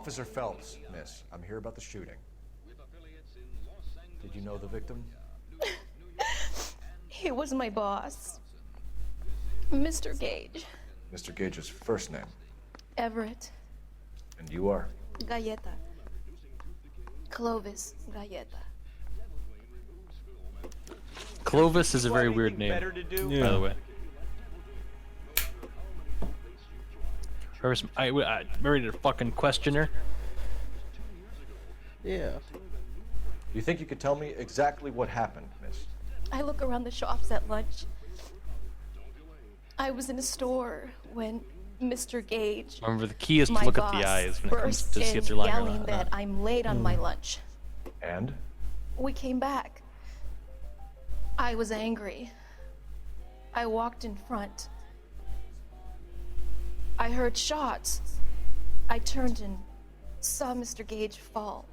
Officer Phelps, miss. I'm here about the shooting. Did you know the victim? He was my boss. Mr. Gage. Mr. Gage's first name. Everett. And you are? Galleta. Clovis Galleta. Clovis is a very weird name, by the way. I married a fucking questioner. Yeah. You think you could tell me exactly what happened, miss? I look around the shops at lunch. I was in a store when Mr. Gage, Remember, the key is to my look boss, at the eyes when it comes burst to see in if they're lying or yelling not. that I'm late on my lunch. And? We came back. I was angry. I walked in front. I heard shots. I turned and saw Mr. Gage fall.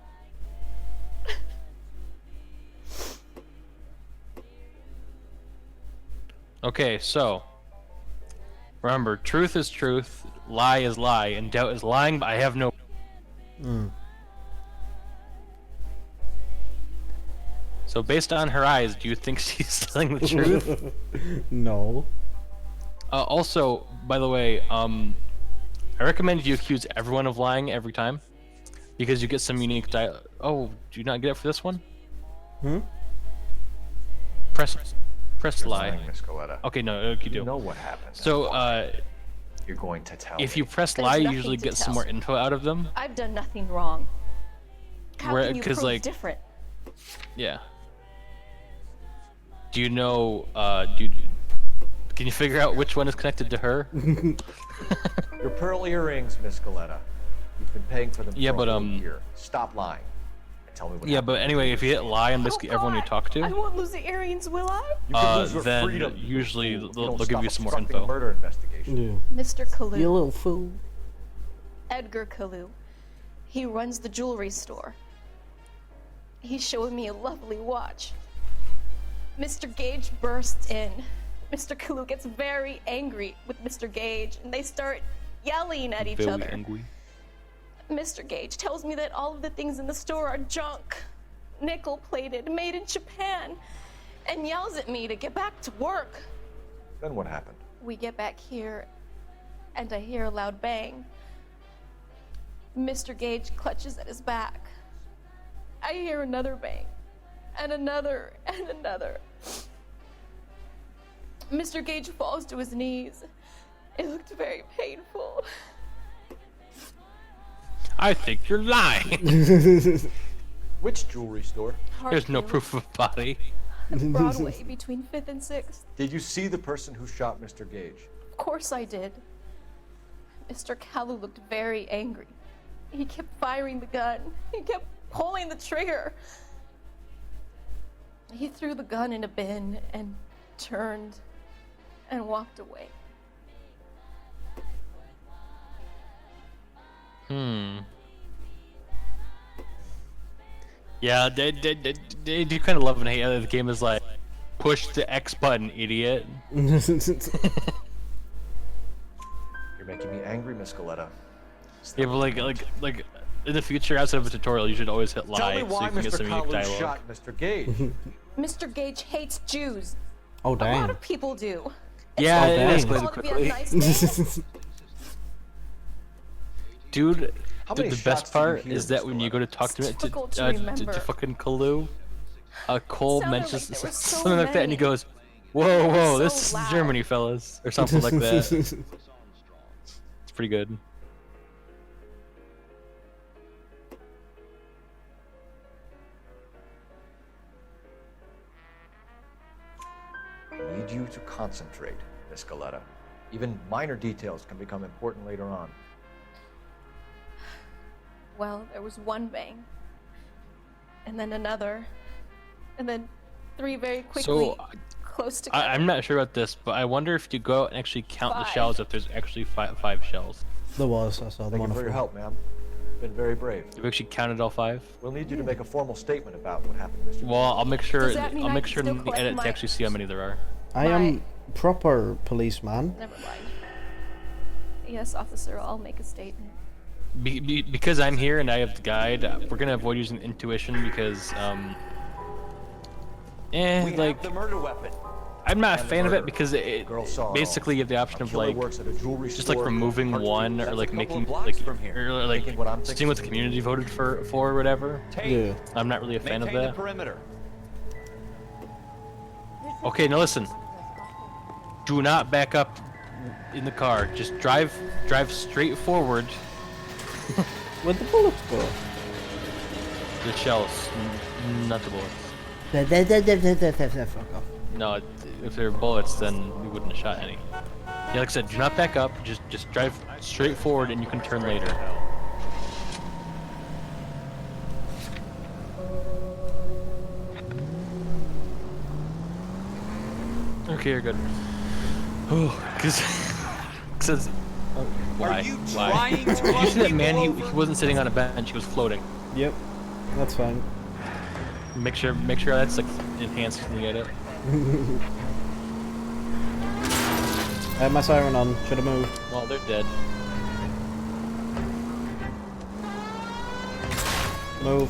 Okay, so remember, truth is truth, lie is lie, and doubt is lying, but I have no... So based on her eyes, do you think she's telling the truth? No. Also, by the way, I recommend you accuse everyone of lying every time, because you get some unique Oh, do you not get it for this one? Press lie. Miss Coletta. Okay, no, you do. You know what happened. So, you're going to tell if me. you press There's lie, you nothing usually to get some tell. more info out of them. I've done nothing wrong. How Where- can you 'cause, prove like- different? Yeah. Do you know, can you figure out which one is connected to her? Your pearl earrings, Miss Coletta. You've been paying for them Yeah, for but, a whole year. Stop lying. And tell me what Yeah, happened. but anyway, if you hit lie on basically everyone you God, talk I to, won't lose the earrings, will I? You can lose your then freedom, you usually fool, if they'll don't give stop you some more obstructing info. a murder investigation. Yeah. Mr. You Kalu, little fool. Edgar Kalu. He runs the jewelry store. He showed me a lovely watch. Mr. Gage bursts in. Mr. Kalu gets very angry with Mr. Gage, and they start yelling at each Very other. angry. Mr. Gage tells me that all of the things in the store are junk, nickel-plated, made in Japan, and yells at me to get back to work. Then what happened? We get back here, and I hear a loud bang. Mr. Gage clutches at his back. I hear another bang, and another, and another. Mr. Gage falls to his knees. It looked very painful. I think you're lying. Which jewelry store? There's no Hartfield, proof of body. Broadway, between 5th and 6th. Did you see the person who shot Mr. Gage? Of course I did. Mr. Kalu looked very angry. He kept firing the gun. He kept pulling the trigger. He threw the gun in a bin and turned and walked away. Yeah, they do kind of love and hate how the game is like, push the X button, idiot. You're making me angry, Miss Coletta. Yeah, but like in the future, outside of a tutorial, you should always hit Tell lie me so why you can get Mr. some unique Kalu dialogue. shot Mr. Gage. Mr. Gage hates Jews. Oh, A lot damn. of people do. Yeah, Oh, it dang. escalated Called to be a quickly. nice man. Dude, How the many best shots did you part hear, is that Miss when you Coletta? go to talk to difficult to remember. fucking Kalu, Cole Sounded like mentions there were so something like that, and he many. goes, "Whoa, whoa, so this is loud." Germany, fellas," or something like that. It's pretty good. I need you to concentrate, Miss Coletta. Even minor details can become important later on. Well, there was one bang, and then another, and then 3 very quickly, So, close together. I'm not sure about this, but I wonder if you go out and actually count the 5. shells, if there's actually five shells. There was, I saw them Thank on you the for your floor. help, ma'am. Been very brave. Have you actually counted all 5? We'll need you to make a formal statement about what happened, Mr. Well, I'll make sure. Does that mean I'll I make can sure still in the collect edit my- to actually see how many there are. I am proper policeman. Never mind. Yes, officer, I'll make a statement. Because I'm here and I have the guide, we're gonna avoid using intuition because, like, the murder weapon. I'm not a And the fan of it murder. because it Girl saw it basically all. you have the option A of killer like works at a jewelry just like store, removing Part one two. or That's like a couple making of blocks like from here. or like Thinking what I'm seeing what the thinking. community voted for or whatever. Yeah. I'm not really a fan of Maintain the that. perimeter. Okay, now listen. Do not back up in the car. Just drive straight forward. Where'd the bullets go? The shells, not the bullets. Fuck off. No, if they're bullets, then we wouldn't have shot any. Yeah, like I said, do not back up. Just drive straight forward, and you can turn later. Okay, you're good. Oh, because why? Are you Why? trying to Did you run see that man? He people wasn't sitting on a bench. He was floating. Yep. That's fine. Make sure that's like enhanced when you get it. I had my siren on. Should have moved. Well, they're dead. Move.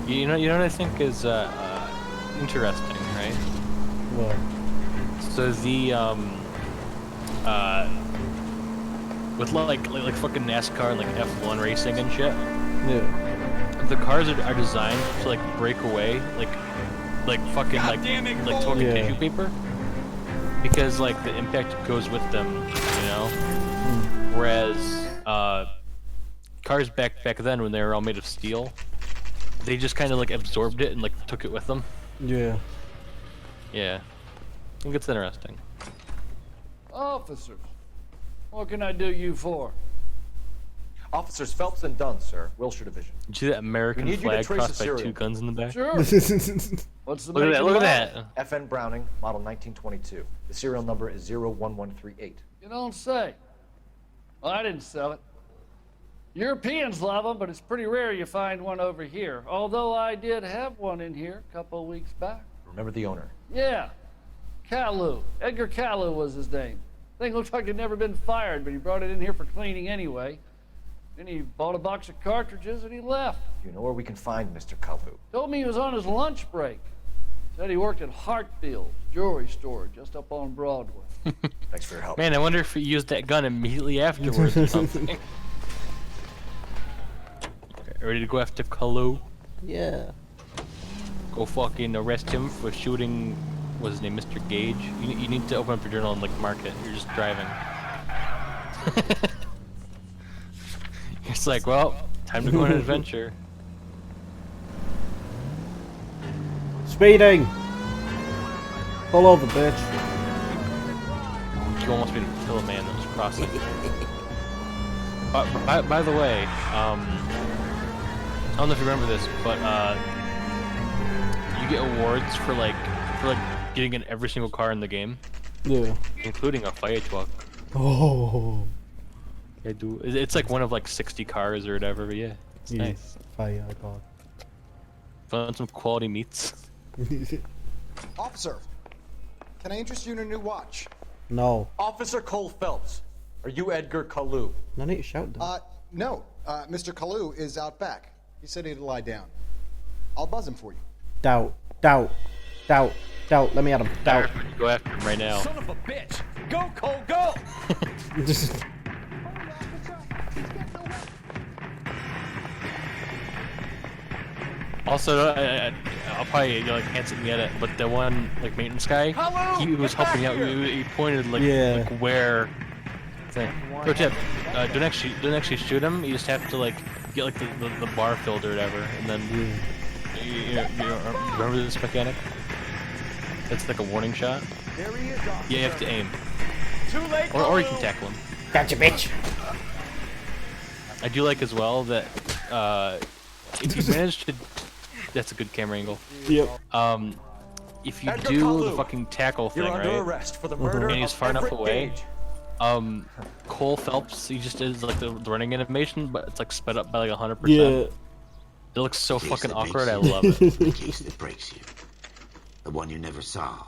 You know what I think is interesting, right? What? So the with like fucking NASCAR and like F1 racing and shit, Yeah. the cars are designed to like break away like fucking God damn it, like talking Yeah. tissue paper, because like the impact goes with them, you know. Whereas cars back then when they were all made of steel, they just kind of like absorbed it and like took it with them. Yeah. Yeah, I think it's interesting. Officers, what can I do you for? Officers Phelps and Dunn, sir. Wilshire Division. Did you see that American We need you to flag trace crossed the by serial. 2 guns in the back? Sure. What's the Look at make that! and Look model? at that! FN Browning, model 1922. The serial number is 01138. You don't say. Well, I didn't sell it. Europeans love them, but it's pretty rare you find one over here. Although I did have one in here a couple of weeks back. Remember the owner. Yeah, Caillou. Edgar Caillou was his name. Thing looked like he'd never been fired, but he brought it in here for cleaning anyway. Then he bought a box of cartridges and he left. Do you know where we can find Mr. Kalu? Told me he was on his lunch break. Said he worked at Hartfield's jewelry store just up on Broadway. Thanks for your help. Man, I wonder if he used that gun immediately afterwards or something. Okay, ready to go after Kalu? Yeah. Go fucking arrest him for shooting. What's his name, Mr. Gage? You need to open up your journal and like mark it. You're just driving. It's like, well, time to go on an adventure. Speeding. Pull over, bitch. You almost made him kill a man that was crossing. By the way, I don't know if you remember this, but you get awards for like getting in every single car in the game, Yeah. including a fire truck. Oh. I do. It's like one of like 60 cars or whatever. But yeah, it's Yeah. nice. Fire god. Found some quality meats. Officer, can I interest you in a new watch? No. Officer Cole Phelps. Are you Edgar Kalu? No need to shout them. No. Mr. Kalu is out back. He said he'd lie down. I'll buzz him for you. Doubt. Let me at him. Doubt. Go after him right now. Son of a bitch! Go, Cole, go! Also, I'll probably handsomely edit, but the one like maintenance guy, Hello, he was get back helping out. here. He pointed like, Yeah. like where. Thing. Pro tip: don't actually shoot him. You just have to like get like the bar filled or whatever, and then you remember this mechanic? It's like a warning shot. There he is, Yeah, you have to aim, Too late, or you can Kalu. tackle him. Gotcha, bitch. I do like as well that if you manage to, that's a good camera angle. Yep. If you Edgar do the Kalu, fucking tackle thing, You're under right? arrest for the murder And he's of far enough Everett away. Gage. Cole Phelps, he just does like the running animation, but it's like sped up by like 100%. Yeah. It looks so Case fucking that awkward. makes I you. love it. The case that breaks you. The one you never solve.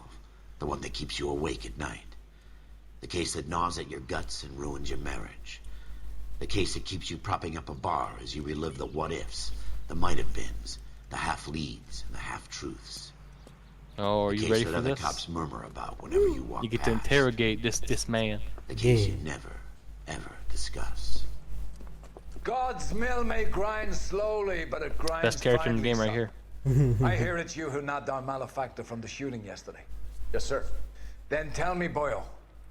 The one that keeps you awake at night. The case that gnaws at your guts and ruins your marriage. The case that keeps you propping up a bar as you relive the what-ifs, the might-have-beens, the half-leads, and the half-truths. Oh, are The you case ready that for other this? cops murmur about whenever you walk You get to past. interrogate this man. The case Yeah. you never, ever discuss. God's mill may grind slowly, but it grinds Best character in the finely, game right son. here. I hear it's you who nabbed our malefactor from the shooting yesterday. Yes, sir. Then tell me, Boyle.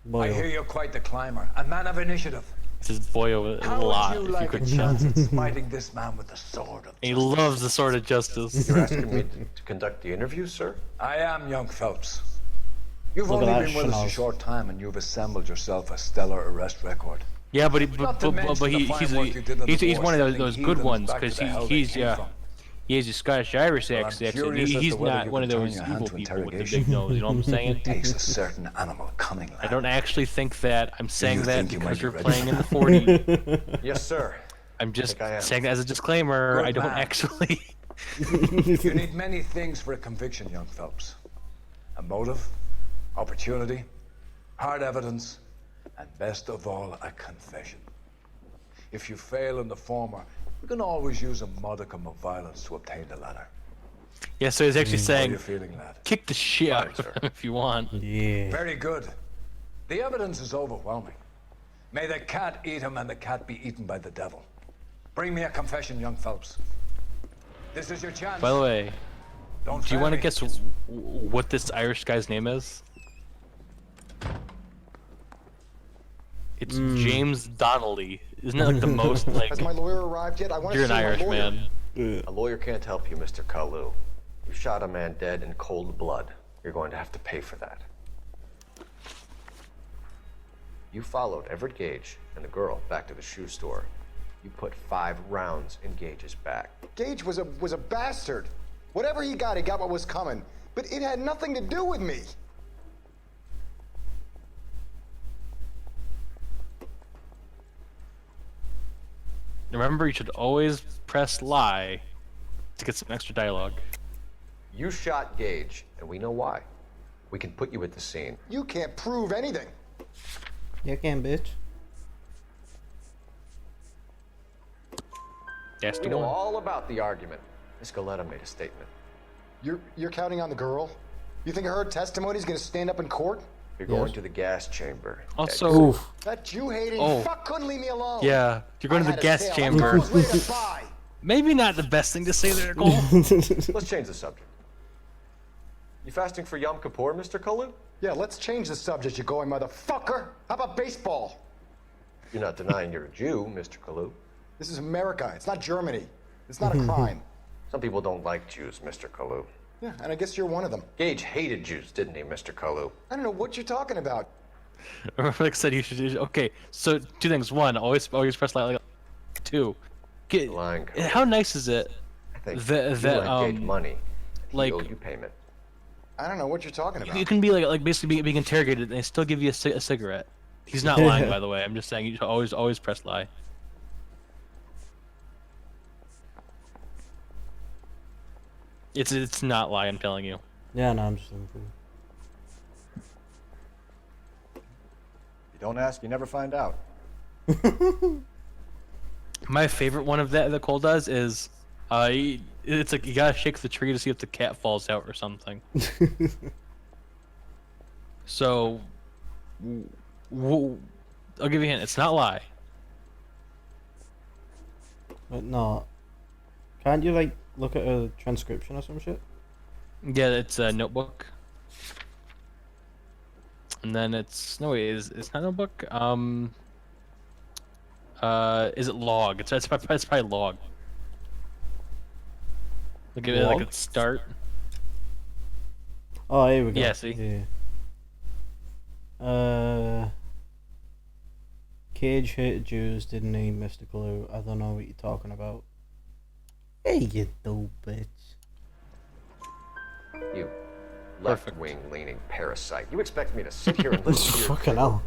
I Boyle. hear you're quite the climber, a man of initiative. This is Boyo a How lot, would if you like you a could chance tell. at smiting this man with the sword of He justice? loves the sword of justice. You're asking me to conduct the interview, sir? I am, young Phelps. You've Look at only that been with us a schnoz. short time, and you've assembled yourself a stellar arrest record. Yeah, but Not to mention the fine work you did in the he's war one of sending those good heathens ones back to because the hell they he's came from. he has a Scottish-Irish Well, I'm accent. curious as He's to whether not you one of can turn those your evil hand to people with the interrogation. big nose. You know what I'm saying? Takes a certain animal cunning, lad. I don't actually think that. I'm saying you that think you because might you're be playing in the ready? 40. Yes, sir. I'm just I am. saying that as a disclaimer. Good I don't man. actually. You need many things for a conviction, young Phelps. A motive, opportunity, hard evidence, and best of all, a confession. If you fail in the former, you can always use a modicum of violence to obtain the latter. Yeah, so he's actually How are saying, you feeling, lad? kick the shit out Fine, of him if you want. Yeah. Very good. The evidence is overwhelming. May the cat eat him and the cat be eaten by the devil. Bring me a confession, young Phelps. This is your chance. By the way, Don't do you fail want to me. guess what this Irish guy's name is? It's James Donnelly. Isn't that like the most like? Has my lawyer arrived yet? I want to You're see an my Irish lawyer. man. A lawyer can't help you, Mr. Kalu. You shot a man dead in cold blood. You're going to have to pay for that. You followed Everett Gage and the girl back to the shoe store. You put 5 rounds in Gage's back. Gage was a bastard. Whatever he got what was coming. But it had nothing to do with me. Remember, you should always press lie to get some extra dialogue. You shot Gage, and we know why. We can put you at the scene. You can't prove anything. You can, bitch. That's We the know one. all about the argument. Miss Galetta made a statement. You're counting on the girl? You think her testimony is going to stand up in court? You're going to the gas chamber. Also, Oof. That Jew-hating Oh. fuck couldn't leave me alone. yeah, you're going to I the had a gas sale. I chamber. was ready to buy. Maybe not the best thing to say there, Cole. Let's change the subject. You fasting for Yom Kippur, Mr. Kalu? Yeah, let's change the subject, you going motherfucker. How about baseball? You're not denying you're a Jew, Mr. Kalu. This is America. It's not Germany. It's not a crime. Some people don't like Jews, Mr. Kalu. Yeah, and I guess you're one of them. Gage hated Jews, didn't he, Mr. Kalu? I don't know what you're talking about. Like I said, you should. Okay, so 2 things. 1, always press lie. 2, get, Lying code. how nice is it I think that you lent Gage um money. He like- owed you payment. I don't know what you're talking about. you can be like basically being interrogated and they still give you a cigarette. He's not lying, by the way. I'm just saying you should always press lie. It's not lie. I'm telling you. Yeah, no, I'm just looking for You don't ask, you never find out. My favorite one of that Cole does is, it's like you gotta shake the tree to see if the cat falls out or something. So, I'll give you a hint. It's not lie. But no. Can't you, like, look at a transcription or some shit? Yeah, it's a notebook. And then it's it's not notebook. Is it log? It's probably log. I'll give it like Log? a start. Oh, here we go. Yeah, see? Yeah. Cage hated Jews, didn't he, Mr. Glue? I don't know what you're talking about. Hey, you dope bitch. You Perfect. left-wing leaning parasite. You expect me to sit here and listen to your... Fucking hell.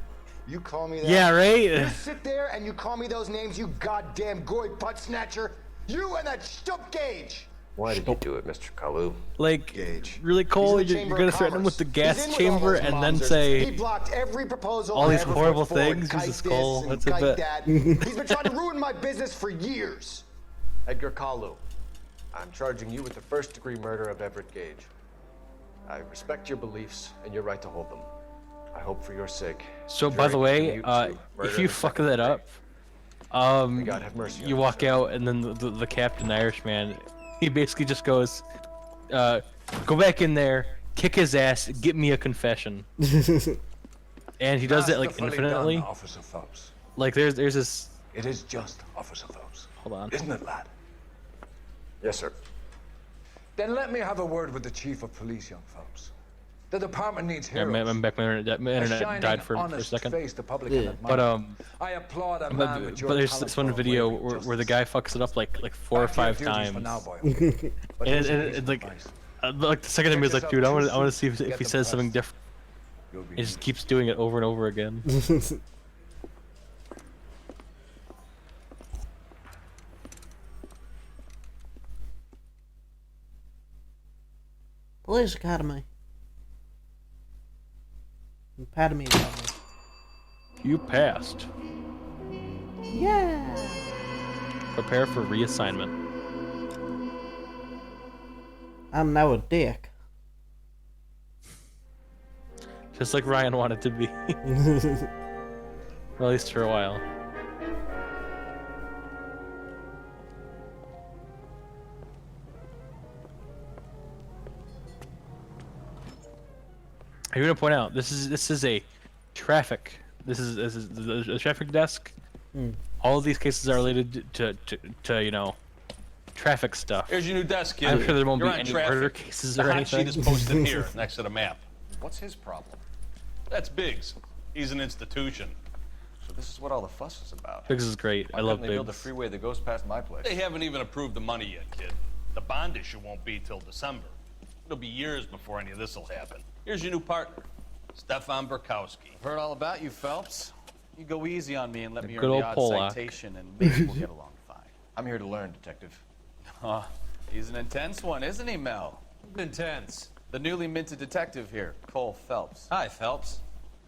You call me that? Yeah, You right? sit there and you call me those names, you goddamn goy butt snatcher. You and that stump Gage. Why did you do it, Mr. Kalu? Like, Gage. really, Cole, He's in the you're Chamber gonna of threaten him with the Commerce. gas He's in with all chamber those and then monsters. say He blocked every proposal all I these ever horrible put forward. things? Kite This is this Cole. and That's a kite bit. that. He's been trying to ruin my business for years. Edgar Kalu, I'm charging you with the first-degree murder of Everett Gage. I respect your beliefs and your right to hold them. I hope for your sake. So, jury by the can way, commute to murder if in you the fuck second that degree. up, May God have mercy on you you, walk sir. out, and then the Captain Irishman, he basically just goes, go back in there, kick his ass, get me a confession. And he does it like Masterfully infinitely. done, Officer Phelps. Like there's this. It is just Officer Phelps. Hold on. Isn't it, lad? Yes, sir. Then let me have a word with the Chief of Police, young Phelps. The department needs Yeah, heroes. I'm back. My internet died for a honest second. Face the public can admire. But I applaud a man with but your there's talent this one for video unwavering where the justice. guy fucks it up like 4 or Back to your 5 duties for times. now, boy. But And, here's a and, piece of like, advice. like the second time he was like, Get dude, I yourself want to two see if, suits, if he get says the something press. different. You'll be He just neat. keeps doing it over and over again. Police Academy. Academy Academy. You passed. Yeah. Prepare for reassignment. I'm now a dick. Just like Ryan wanted to be. Or at least for a while. I'm gonna point out this is a traffic. This is a traffic desk. All of these cases are related to you know, traffic stuff. Here's your new desk, kid. I'm sure there won't You're be on any traffic. murder cases The or hot sheet anything. is posted here next to the map. What's his problem? That's Biggs. He's an institution. So this is what all the fuss is about. Biggs is great. Why I love couldn't they build a Biggs. freeway that goes past my place? They haven't even approved the money yet, kid. The bond issue won't be till December. It'll be years before any of this will happen. Here's your new partner, Stefan Burkowski. Heard all about you, Phelps. You go easy on me and let me good earn old the odd Polak. citation, and maybe we'll get along fine. I'm here to learn, Detective. Oh, he's an intense one, isn't he, Mel? Intense. The newly minted detective here, Cole Phelps. Hi, Phelps.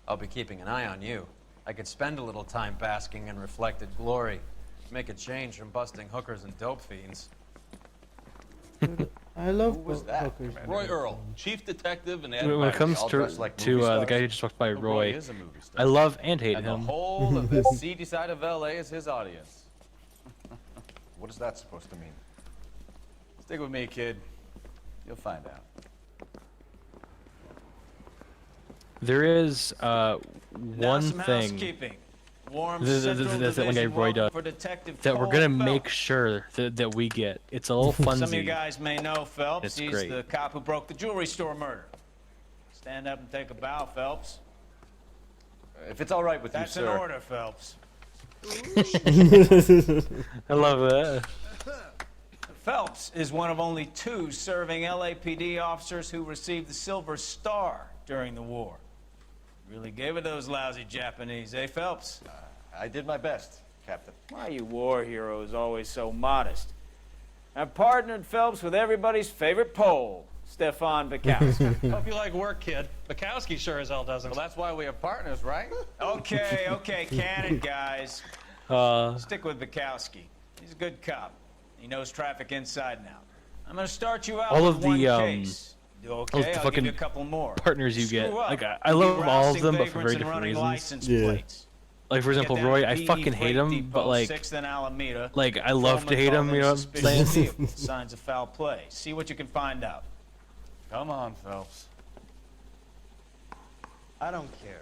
I'll be keeping an eye on you. I could spend a little time basking in reflected glory. Make a change from busting hookers and dope fiends. I love Who was that, hookers. Roy Earl, chief detective and When it comes all to dressed like movie the stars. guy who just walked by, Roy Roy, is a movie star. I love and hate And the him. whole of the seedy side of LA is his audience. What is that supposed to mean? Stick with me, kid. You'll find out. There is Now one some thing housekeeping. Warm That's Central that one guy Division Roy welcome does for Detective that we're Cole gonna Phelps. make sure that we get. It's a little Some of you funsy. guys may know Phelps. It's He's great. the cop who broke the jewelry store murder. Stand up and take a bow, Phelps. If it's all right with That's you, an sir. order, Phelps. I love that. Phelps is one of only 2 serving LAPD officers who received the Silver Star during the war. Really gave it those lousy Japanese, eh, Phelps? I did my best, Captain. Why are you war heroes always so modest? I've partnered Phelps with everybody's favorite Pole, Stefan Burkowski. Hope you like work, kid. Bukowski sure as hell doesn't. Well, that's why we have partners, right? Okay, can it, guys. Stick with Burkowski. He's a good cop. He knows traffic inside and out. I'm gonna start you out All with of the, one case. Do okay? all the I'll give fucking you a couple more. partners you get. Screw up. Like I love You all of rousing them, but for vagrants very and different running reasons. license Yeah. plates. Like for example, Get down Roy, to I PE fucking hate Freight him, Depot, but like 6th and Alameda. I love to hate him. You know what I'm Suspicious saying? vehicle. Signs of foul play. See what you can find out. Come on, Phelps. I don't care.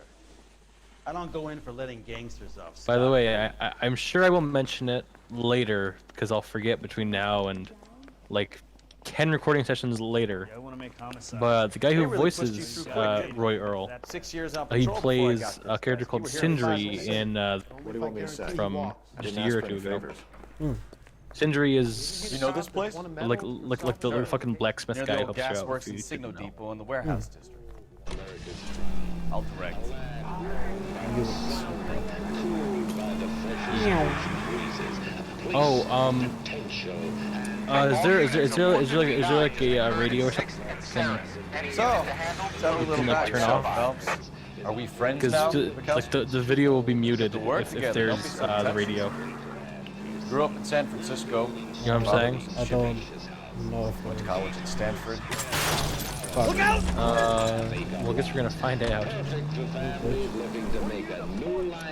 I don't go in for letting gangsters off. By the way, I'm sure I will mention it later because I'll forget between now and like 10 recording sessions later. I want to make homicide. But the guy who They really pushed you voices through quick, Roy Earl, 6 years on he patrol before I plays got a this, character guys. called You were here in 5 Sindri minutes. in What do you want me to say? from I just didn't a ask year or for two any ago. favors. Sindri is You know this place? like the little fucking blacksmith Near guy the who old helps you gas out. works if and you signal didn't know. depot in the warehouse district. I'll direct. Oh, Is there like a radio or something? So, tell me a You little can, like, about turn yourself, off? Phelps. Are we friends now? Because like the video will be muted work if together, there's don't be so the tough. radio. Grew up in San Francisco. You know what I'm Father saying? was in I shipping. don't know if Went to college at Stanford. Look out! Well, I guess we're gonna find out.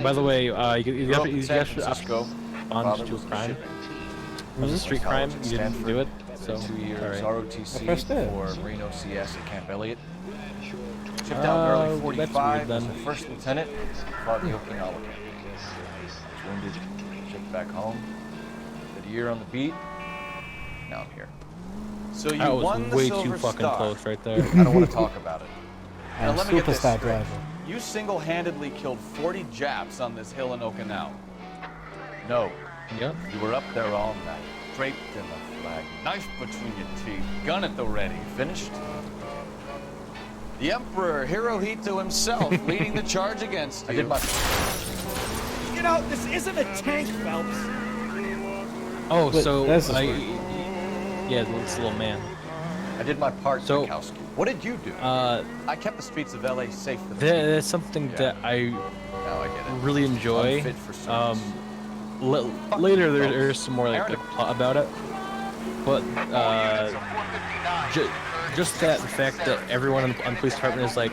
By the way, you Grew up have in to San respond Francisco. to Father a was in crime. shipping. It was a street crime. College at You didn't Stanford. do it. Did So 2 years alright. ROTC pressed it. for Reno CS at Camp Elliott. Shipped out in early that's 45 weird as a then. first lieutenant. Fought in the Okinawa camp. Was wounded, shipped back home. Did a year on the beat. Now I'm here. So you That was won the way Silver too fucking Star. close right there. I don't want to talk about it. Now I'm let me get this superstar straight. driver. You single-handedly killed 40 Japs on this hill in Okinawa. No, Yep. you were up there all night, draped in the flag, knife between your teeth, gun at the ready. Finished? The Emperor Hirohito himself leading the charge against you. I did my. You know, this isn't a tank, Phelps. Oh, But so that's the yeah, this little man. I did my part, So, Bukowski. What did you do? I kept the streets of LA safe for the people. That's something that I Now I get it. really enjoy. Unfit for service. Later there's some more like plot about it, but just that the fact that everyone on the police department is like,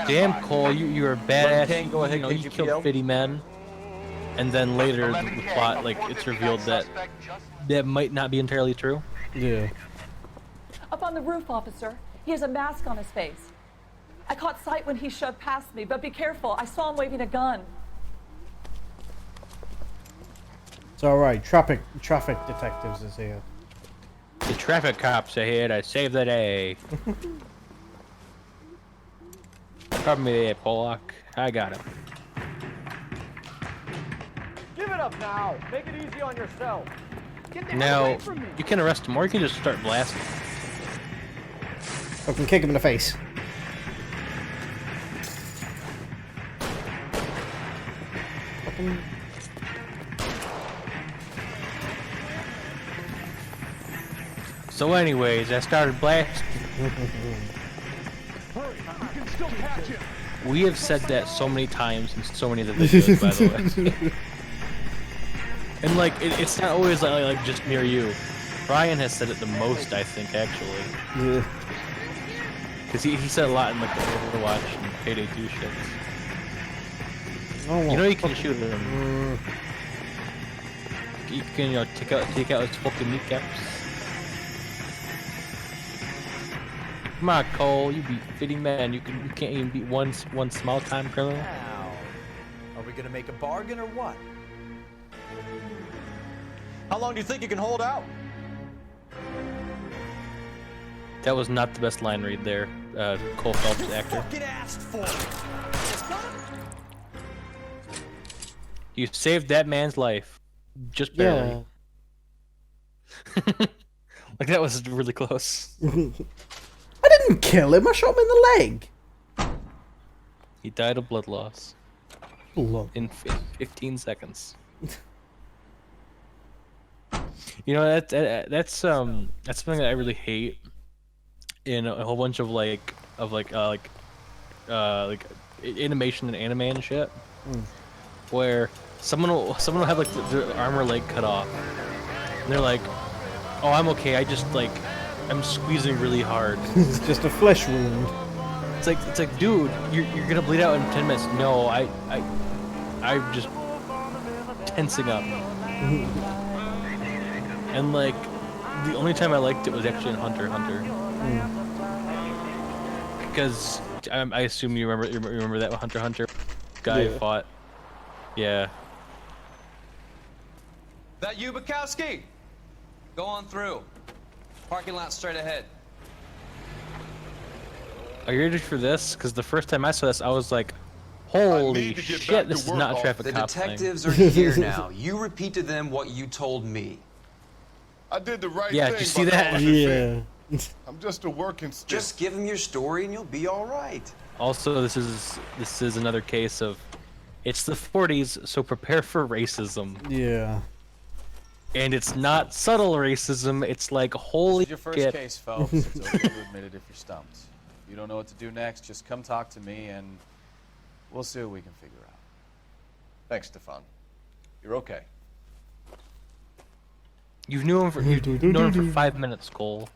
damn Cole, you're a badass. King, go ahead, you know, you KGPL. killed 50 men, and then later the plot like it's revealed that that might not be entirely true. Yeah. Up on the roof, officer. He has a mask on his face. I caught sight when he shoved past me, but be careful. I saw him waving a gun. It's alright. Traffic detectives is here. The traffic cops are here to save the day. Pardon me there, Pollock. I got him. Give it up now. Make it easy on yourself. Get the hell Now, away from me. you can arrest him or you can just start blasting. I can kick him in the face. Fucking... So anyways, I started blasting. We have said that so many times in so many of the videos, by the way. And like, it's not always like just near you. Brian has said it the most, I think, actually. Yeah. Because he said a lot in like the Overwatch and Payday 2 shits. Oh, You know you can shoot him. You can, you know, take out his fucking kneecaps. Come on, Cole, you beat 50 men. You can't even beat one small time criminal. Now, are we gonna make a bargain or what? How long do you think you can hold out? That was not the best line read there, Cole Phelps, actor. Fucking asked for it. You saved that man's life, just barely. Yeah. Like that was really close. I didn't kill him. I shot him in the leg. He died of blood loss Blood. in 15 seconds. You know that's something that I really hate in a whole bunch of like animation and anime and shit, where someone will have like their arm or leg cut off, and they're like, "Oh, I'm okay. I'm squeezing really hard." It's just a flesh wound. It's like, dude, you're gonna bleed out in 10 minutes. No, I'm just tensing up. And like, the only time I liked it was actually in Hunter x Hunter. Because I assume you remember that Hunter x Hunter guy fought. Yeah. That you, Bukowski? Go on through. Parking lot straight ahead. Are you ready for this? Because the first time I saw this, I was like, holy shit, this is not a traffic The cop thing. detectives are here now. You repeat to them what you told me. I did the right thing. Yeah, did you see by that? calling it Yeah. fit. I'm just a working stiff. Just give them your story and you'll be all right. Also, this is another case of, it's the 40s, so prepare for racism. Yeah. And it's not subtle racism, it's like, holy This is your first shit. case, Phelps. It's okay to admit it if you're stumped. If you don't know what to do next, just come talk to me and we'll see what we can figure out. Thanks, Stefan. You're okay. You've known him for 5 minutes, Cole.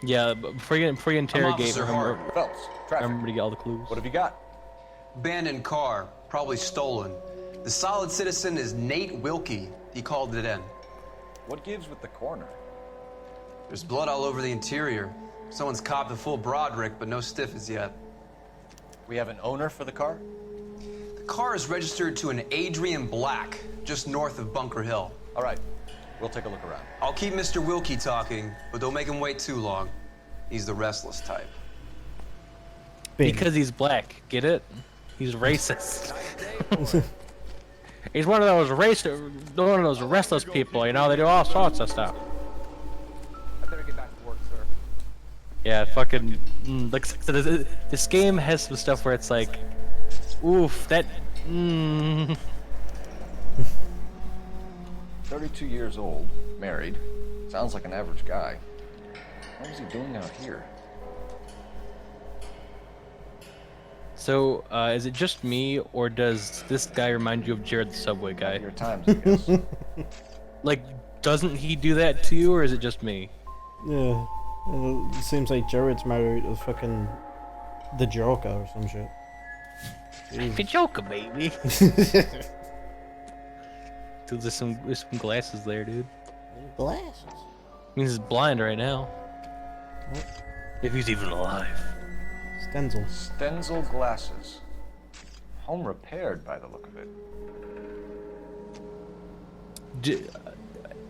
Yeah, but before you interrogate Officer Hart. Phelps, traffic. remember to get all the clues. What have you got? Abandoned car, probably stolen. The solid citizen is Nate Wilkie. He called it in. What gives with the coroner? There's blood all over the interior. Someone's copped a full Broderick, but no stiff as yet. We have an owner for the car? The car is registered to an Adrian Black, just north of Bunker Hill. All right, we'll take a look around. I'll keep Mr. Wilkie talking, but don't make him wait too long. He's the restless type. Because he's black, get it? He's racist. He's one of those restless people, you know, they do all sorts of stuff. I better get back to work, sir. Yeah, fucking, like, so this game has some stuff where it's like, oof, that, 32 years old, married. Sounds like an average guy. What was he doing out here? So, is it just me, or does this guy remind you of Jared the Subway guy? Your times, I guess. Like, doesn't he do that to you, or is it just me? Yeah. It seems like Jared's married to fucking the Joker or some shit. The Joker, baby. Dude, there's some glasses there, dude. Glasses? Means he's blind right now. If he's even alive. Stenzel. Stenzel glasses. Home repaired by the look of it.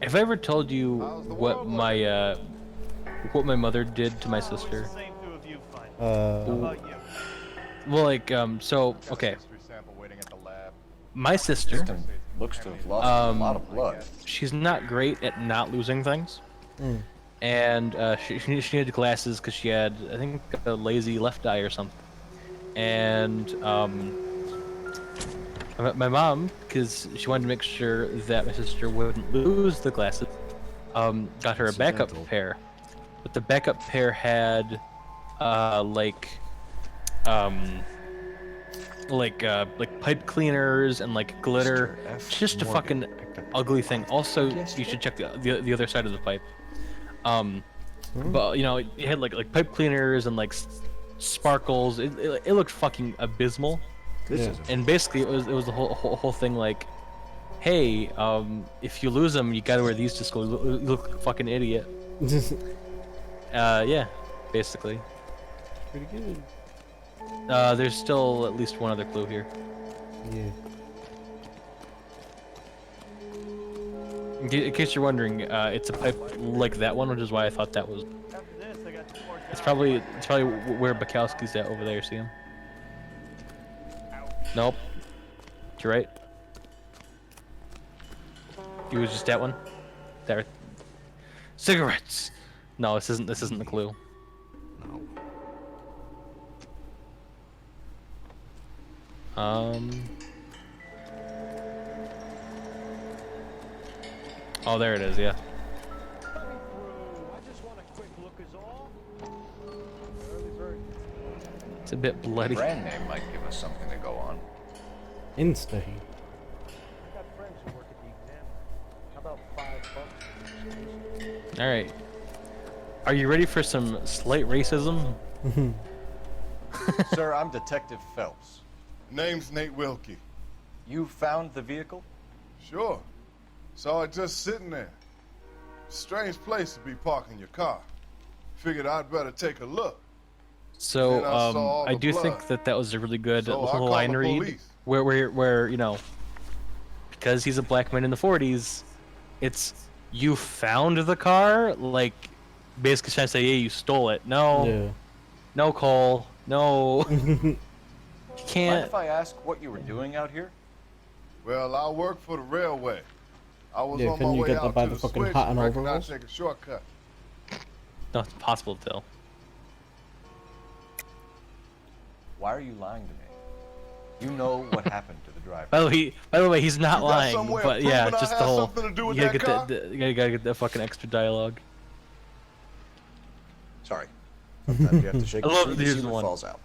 Have I ever told you what my mother did to my sister? Well, like, so, okay. My sister looks to have lost a lot of blood. She's not great at not losing things. And she needed glasses because she had, I think, a lazy left eye or something. And my mom, because she wanted to make sure that my sister wouldn't lose the glasses, got her a backup pair. But the backup pair had like pipe cleaners and like glitter. Just a fucking ugly thing. Also, you should check the other side of the pipe. But you know, it had like pipe cleaners and like sparkles. It looked fucking abysmal. And basically, it was the whole thing like, hey, if you lose them, you gotta wear these to school. You look like a fucking idiot. Yeah, basically. Pretty good. There's still at least one other clue here. Yeah. In case you're wondering, it's a pipe like that one, which is why I thought that was. It's probably where Bukowski's at over there. See him? Nope. You're right. He was just that one. There. Cigarettes. No, this isn't the clue. Oh, there it is, yeah. It's a bit bloody. Brand name might give us something to go on. Insta heat. Alright. Are you ready for some slight racism? Sir, I'm Detective Phelps. Name's Nate Wilkie. You found the vehicle? Sure. Saw it just sitting there. Strange place to be parking your car. Figured I'd better take a look. So, Then I saw all I the do blood. think that was a really good So I little called line the read. police. Where, you know, because he's a black man in the 40s, it's, you found the car? Like, basically trying to say, yeah, you stole it. No. Yeah. No, Cole. No. You can't. Mind if I ask what you were doing out here? Well, I work for the railway. I was Yeah, on couldn't my you way get out by to the the fucking switch. hat and Reckon I'd overalls? take a shortcut. No, it's impossible to tell. Why are you lying to me? You know what happened to the driver. By the way, he's not You got lying. some way of But yeah, proving I just had the whole. something to do with You gotta that get car? you gotta get that fucking extra dialogue. Sorry. Sometimes you have to shake I the love tree to these see what one. falls out.